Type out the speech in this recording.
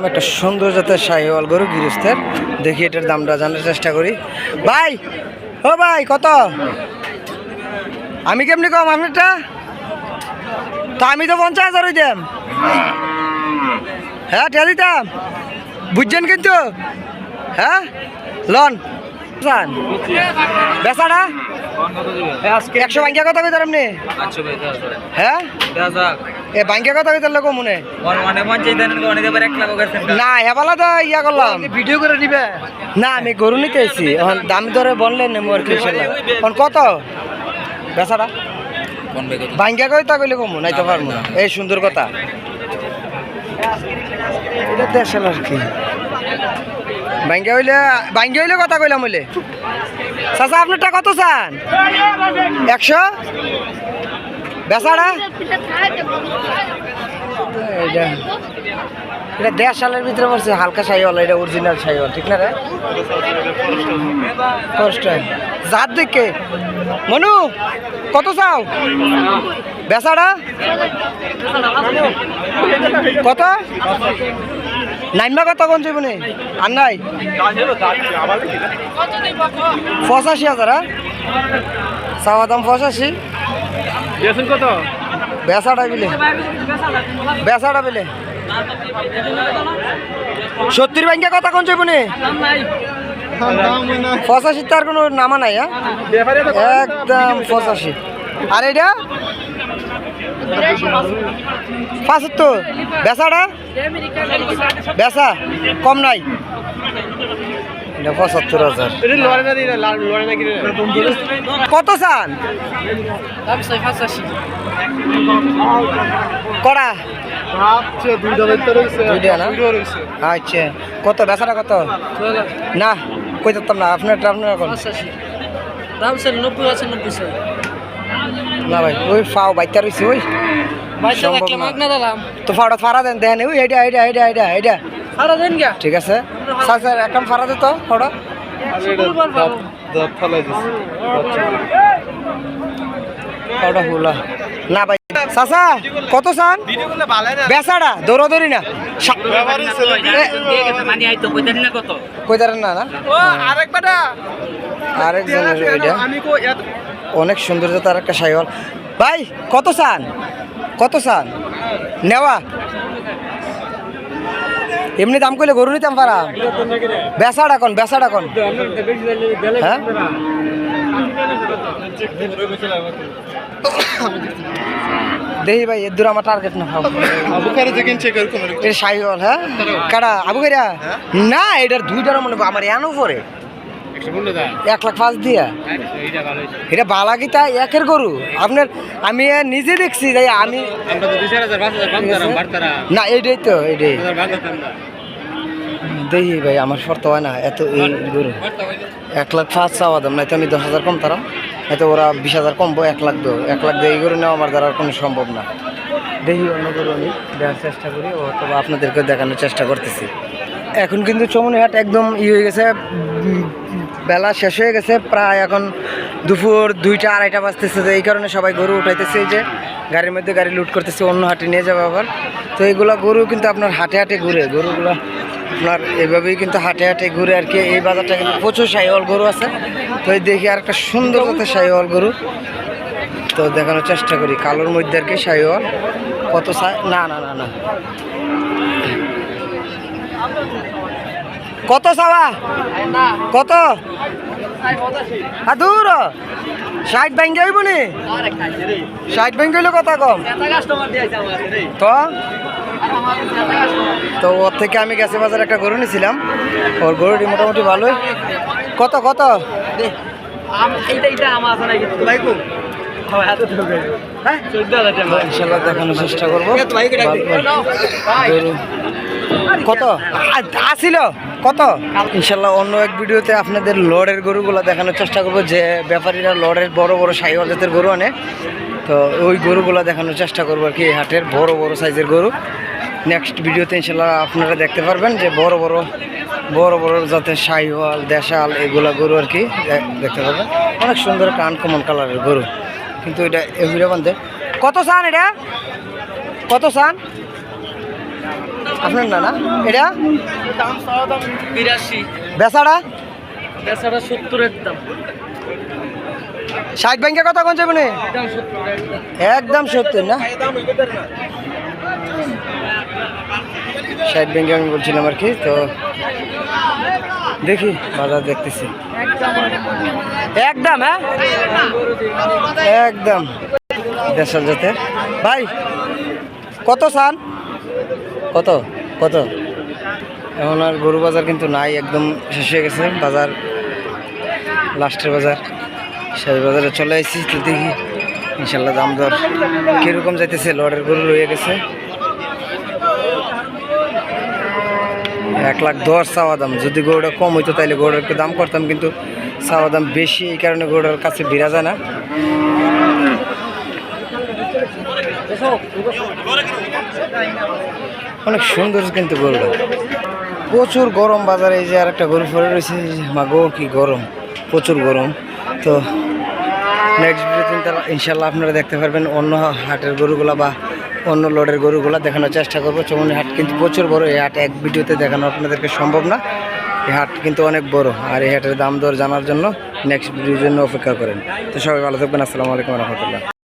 একটা সুন্দর জাতের শাহিওয়াল গরু গৃহস্থের, দেখি এটার দামটা জানার চেষ্টা করি। ভাই ও ভাই কত? আমি কেমনি কম আপনারটা? তো আমি তো 50,000 হইতাম। হ্যাঁ ঠেয়া দিতাম, বুঝছেন কিন্তু। হ্যাঁ লন বেচাটা 100 ভাঙ্গিয়া কথা কইতার আপনি? হ্যাঁ এ ভাঙ্গিয়া কথা কইতার লোক মনে না হেবালা তো ইয়া করলাম ভিডিও করে দিবে না। আমি গরু নিতে এসেছি, এখন দাম ধরে বললেন আর কি। এখন কত বেচাটা? ভাঙ্গিয়া কইতা কইলে কমু নাই তো পারবো না। এই সুন্দর কথা এটা দেশের আর কি। ভাঙ্গিয়া হইলে কথা কইলাম হইলে। চাচা আপনারটা কত চান? 100 বেচারা? এটা 1.5 সালের ভিতরে পড়ছে, হালকা শাহিওয়াল, এটা অরিজিনাল শাহিওয়াল, ঠিক না রে? কষ্ট জাত দেখে মনু কত চাও বেচারা? কত নাইমা কত কোন যাবনি আর নাই? 85,000। চাওয়া দাম 85। কত বেচাটা বিলে? বেচাটা বিলে 70 ব্যাংকে কথা কোন যাবনি? 85 তার কোনো নামা নাই। হ্যাঁ একদম 85। আর এটা 75। বেচাটা বেচা কম নাই? 75,000। কত চান? কড়া আচ্ছা কত বেচাটা কত? না কই দিতাম না আপনার এখন না ভাই। ওই ফাও বাইতে রয়েছে ওই তো ফাড়া ফাড়া দেন দেখেন ওই এইটা এইটা এইটা এইটা এইটা ঠিক আছে স্যার স্যার এখন ফাড়া দে তো ফাড়া ফাড়া হলা না ভাই। চাচা কত চান বেচাটা? দৌড়াদৌড়ি না কইতারেন না? না আরেকজনের ওইটা অনেক সুন্দর তার একটা শাহিওয়াল। ভাই কত চান? কত চান নেওয়া? এমনি দাম কইলে গরু নিতাম পারা। বেচাটা কোন? বেচাটা কোন? হ্যাঁ দেখি ভাই এর দূর আমার টার্গেট না। শাহিওয়াল হ্যাঁ কাটা আবু খাইরা না এটার 2টার মনে আমার এনো পরে 1,05,000 দিয়া। এটা বালা গীতা একের গরু আপনার। আমি নিজে দেখছি যাই আমি না এইটাই তো এইটাই দেখি ভাই আমার শর্ত হয় না এত। এই গরু 1,05,000 চাওয়া দাম, নাই তো আমি 10,000 কম তারা, হয়তো ওরা 20,000 কমবো। 1,00,000 দেবো, 1,00,000 দিয়ে এই গরু নেওয়া আমার দ্বারা কোনো সম্ভব না। দেখি অন্য গরু আমি দেখার চেষ্টা করি, অথবা আপনাদেরকে দেখানোর চেষ্টা করতেছি। এখন কিন্তু চমনিহাট একদম হয়ে গেছে, বেলা শেষ হয়ে গেছে প্রায়। এখন দুপুর 2টা 2:30 বাজতেছে। তো এই কারণে সবাই গরু উঠাইতেছে, এই যে গাড়ির মধ্যে গাড়ি লুট করতেছে, অন্য হাটে নিয়ে যাবে আবার। তো এইগুলো গরু কিন্তু আপনার হাটে হাটে ঘুরে, গরুগুলো আপনার এভাবেই কিন্তু হাটে হাটে ঘুরে আর কি। এই বাজারটা কিন্তু প্রচুর শাহিওয়াল গরু আছে। তো এই দেখি আর একটা সুন্দর জাতের শাহিওয়াল গরু, তো দেখানোর চেষ্টা করি। কালোর মধ্যে আর কি শাহিওয়াল কত না না না না কত চাওয়া? কত দূর 60 ব্যাংকে হইব নি? 60 ব্যাংকে হইলে কথা কম তো ওর থেকে আমি গেছে বাজার একটা গরু নিয়েছিলাম, ওর গরুটি মোটামুটি ভালোই। কত কত ইনশাল্লাহ দেখানোর চেষ্টা করবো। কত আসিল কত ইনশাল্লাহ অন্য এক ভিডিওতে আপনাদের লড়ের গরুগুলো দেখানোর চেষ্টা করবো, যে ব্যাপারীরা লড়ের বড় বড় শাহিওয়াল জাতের গরু আনে। তো ওই গরুগুলো দেখানোর চেষ্টা করবো আর কি, হাটের বড় বড় সাইজের গরু। নেক্সট ভিডিওতে ইনশাল্লাহ আপনারা দেখতে পারবেন যে বড় বড় জাতের শাহিওয়াল দেশাল এগুলা গরু আর কি দেখতে পারবেন। অনেক সুন্দর একটা আনকমন কালারের গরু, কিন্তু এটা এগুলো বান্ধে। কত চান? এটা কত চান? আপনার না না এটা দাম চাওয়া দাম 82, বেচারা বেচারা 70-এর দাম। 60 ব্যাংকে কথা কোন যাবে না দাম 70 একদম। একদম 70 না 60 ব্যাংকে আমি বলছিলাম আর কি। তো দেখি বাজার দেখতেছি একদম হ্যাঁ একদম দেশাল জাতের ভাই কত সান কত কত এখন আর গরু বাজার কিন্তু নাই, একদম শেষ হয়ে গেছে বাজার, লাস্টের বাজার শেষ বাজারে চলে আসছি। তো দেখি ইনশাল্লাহ দাম দর কীরকম যাইতেছে। লড়ের গরু রয়ে গেছে 1,10,000 চাওয়া দাম। যদি গরুটা কম হইতো তাহলে গরুর একটু দাম করতাম, কিন্তু চাওয়া দাম বেশি, এই কারণে গরুটার কাছে ভিড়া যায় না। অনেক সুন্দর কিন্তু গরুটা, প্রচুর গরম বাজারে। এই যে আর একটা গরু পরে রয়েছে, মাগো কি গরম, প্রচুর গরম। তো নেক্সট ভিডিওতে ইনশাল্লাহ আপনারা দেখতে পারবেন অন্য হাটের গরুগুলা বা অন্য লড়ের গরুগুলা দেখানোর চেষ্টা করবো। চমনি হাট কিন্তু প্রচুর বড়, এই হাট এক ভিডিওতে দেখানো আপনাদেরকে সম্ভব না। এই হাট কিন্তু অনেক বড়, আর এই হাটের দাম দর জানার জন্য নেক্সট ভিডিওর জন্য অপেক্ষা করেন। তো সবাই ভালো থাকবেন, আসসালামু আলাইকুম রহমতুল্লাহ।